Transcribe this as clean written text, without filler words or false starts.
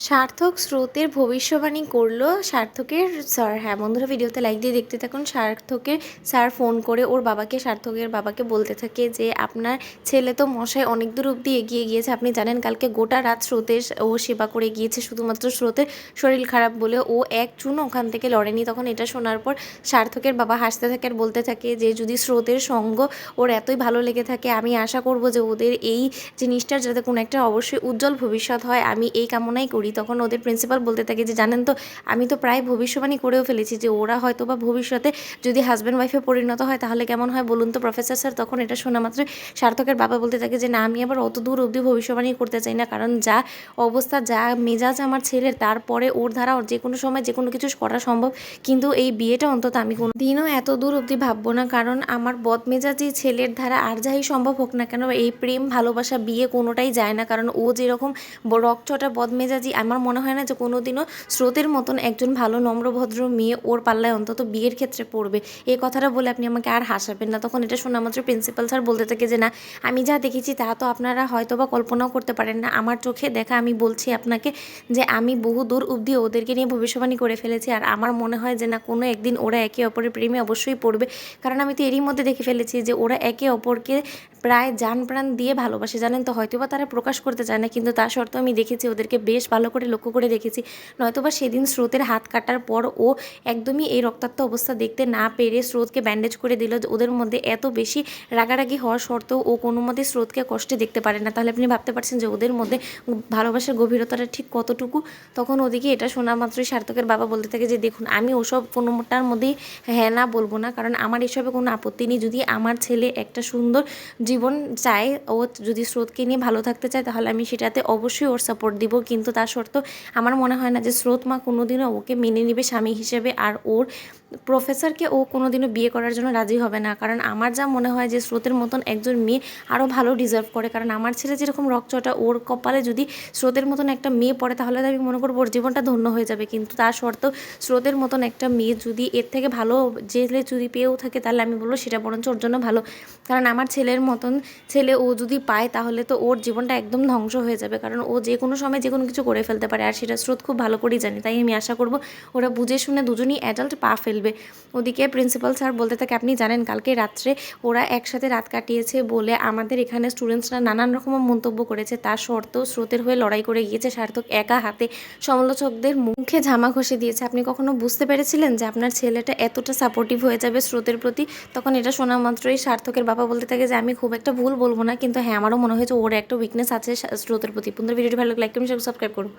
সার্থক স্রোতের ভবিষ্যবাণী করলো সার্থকের স্যার। হ্যাঁ বন্ধুরা, ভিডিওতে লাইক দিয়ে দেখতে থাকুন। সার্থকের স্যার ফোন করে ওর বাবাকে, সার্থকের বাবাকে বলতে থাকে যে আপনার ছেলে তো মশাই অনেক দূর অবধি এগিয়ে গিয়েছে। আপনি জানেন কালকে গোটা রাত স্রোতের ও সেবা করে গিয়েছে, শুধুমাত্র স্রোতের শরীর খারাপ বলে ও এক চুনও ওখান থেকে লড়েনি। তখন এটা শোনার পর সার্থকের বাবা হাসতে থাকে আর বলতে থাকে যে যদি স্রোতের সঙ্গ ওর এতই ভালো লেগে থাকে, আমি আশা করব যে ওদের এই জিনিসটার যাতে কোনো একটা অবশ্যই উজ্জ্বল ভবিষ্যৎ হয়, আমি এই কামনাই করি। তখন ওদের প্রিন্সিপাল বলতে থাকে যে জানেন তো, আমি তো প্রায় ভবিষ্যবাণী করেও ফেলেছি যে ওরা হয়তো বা ভবিষ্যতে যদি হাজব্যান্ড ওয়াইফে পরিণত হয় তাহলে কেমন হয় বলুন তো প্রফেসর স্যার। তখন এটা শোনা মাত্রই সার্থকের বাবা বলতে থাকে যে না, আমি আবার অত দূর অবধি ভবিষ্যবাণী করতে চাই না, কারণ যা অবস্থা, যা মেজাজ আমার ছেলের, তারপরে ওর দ্বারা যে কোনো সময় যে কোনো কিছু করা সম্ভব, কিন্তু এই বিয়েটা অন্তত আমি কোনো দিনও এত দূর অবধি ভাববো না, কারণ আমার বদমেজাজি ছেলের দ্বারা আর যাই সম্ভব হোক না কেন এই প্রেম ভালোবাসা বিয়ে কোনোটাই যায় না। কারণ ও যেরকম রকচটা বদমেজাজি, আমার মনে হয় না যে কোনো দিনও স্রোতের মতন একজন ভালো নম্রভদ্র মেয়ে ওর পাল্লায় অন্তত বিয়ের ক্ষেত্রে পড়বে। এই কথাটা বলে আপনি আমাকে আর হাসাবেন না। তখন এটা শোনা মাত্র প্রিন্সিপাল স্যার বলতে থাকে যে না, আমি যা দেখেছি তা তো আপনারা হয়তো বা কল্পনাও করতে পারেন না। আমার চোখে দেখা, আমি বলছি আপনাকে যে আমি বহু দূর অবধি ওদেরকে নিয়ে ভবিষ্যবাণী করে ফেলেছি। আর আমার মনে হয় যে না, কোনো একদিন ওরা একে অপরের প্রেমে অবশ্যই পড়বে, কারণ আমি তো এরই মধ্যে দেখে ফেলেছি যে ওরা একে অপরকে প্রায় জান প্রাণ দিয়ে ভালোবাসে। জানেন তো, হয়তো বা তারা প্রকাশ করতে চায় না, কিন্তু তা সত্ত্বেও আমি দেখেছি ওদেরকে বেশ ভালো করে লক্ষ্য করে দেখেছি। নয়তোবা সেদিন স্রোতের হাত কাটার পর ও একদমই এই রক্তাক্ত অবস্থা দেখতে না পেরে স্রোতকে ব্যান্ডেজ করে দিল। ওদের মধ্যে এত বেশি রাগারাগি হওয়া সত্ত্বেও ও কোনো মতে স্রোতকে কষ্টে দেখতে পারে না। তাহলে আপনি ভাবতে পারছেন যে ওদের মধ্যে ভালোবাসার গভীরতাটা ঠিক কতটুকু। তখন ওদিকে এটা শোনা মাত্রই সার্থকের বাবা বলতে থাকে যে দেখুন, আমি ওসব কোনোটার মধ্যেই হ্যাঁ না বলবো না, কারণ আমার এসবে কোনো আপত্তি নেই। যদি আমার ছেলে একটা সুন্দর জীবন চায়, ও যদি স্রোতকে নিয়ে ভালো থাকতে চায়, তাহলে আমি সেটাতে অবশ্যই ওর সাপোর্ট দিব। কিন্তু তা সত্ত্বেও আমার মনে হয় না যে স্রোত মা কোনোদিনও ওকে মেনে নেবে স্বামী হিসেবে, আর ওর প্রফেসরকে ও কোনোদিনও বিয়ে করার জন্য রাজি হবে না। কারণ আমার যা মনে হয় যে স্রোতের মতন একজন মেয়ে আরও ভালো ডিজার্ভ করে, কারণ আমার ছেলে যেরকম রকচটা, ওর কপালে যদি স্রোতের মতন একটা মেয়ে পড়ে তাহলে তো আমি মনে করবো ওর জীবনটা ধন্য হয়ে যাবে। কিন্তু তা সত্ত্বেও স্রোতের মতন একটা মেয়ে যদি এর থেকে ভালো জেলে যদি পেয়েও থাকে, তাহলে আমি বলবো সেটা বরঞ্চ ওর জন্য ভালো। কারণ আমার ছেলের মতন ছেলে ও যদি পায় তাহলে তো ওর জীবনটা একদম ধ্বংস হয়ে যাবে, কারণ ও যে কোনো সময় যে কোনো কিছু করে ফেলতে পারে, আর সেটা স্রোত খুব ভালো করেই জানে। তাই আমি আশা করব ওরা বুঝে শুনে দুজনই অ্যাডাল্ট পা ফেলবে। ওদিকে প্রিন্সিপাল স্যার বলতে থাকে আপনি জানেন কালকে রাত্রে ওরা একসাথে রাত কাটিয়েছে বলে আমাদের এখানে স্টুডেন্টসরা নানান রকম মন্তব্য করেছে, তার সত্ত্বেও স্রোতের হয়ে লড়াই করে গিয়েছে সার্থক একা হাতে, সমালোচকদের মুখে ঝামা ঘষে দিয়েছে। আপনি কখনো বুঝতে পেরেছিলেন যে আপনার ছেলেটা এতটা সাপোর্টিভ হয়ে যাবে স্রোতের প্রতি? তখন এটা শোনা মাত্রই সার্থকের বাবা বলতে থাকে যে আমি খুব একটা ভুল বলবো না, কিন্তু হ্যাঁ আমারও মনে হয়েছে ওর একটা উইকনেস আছে স্রোতের প্রতি। পুনর ভিডিওটি ভালো লাইক কমেন্ট সাবস্ক্রাইব করুন।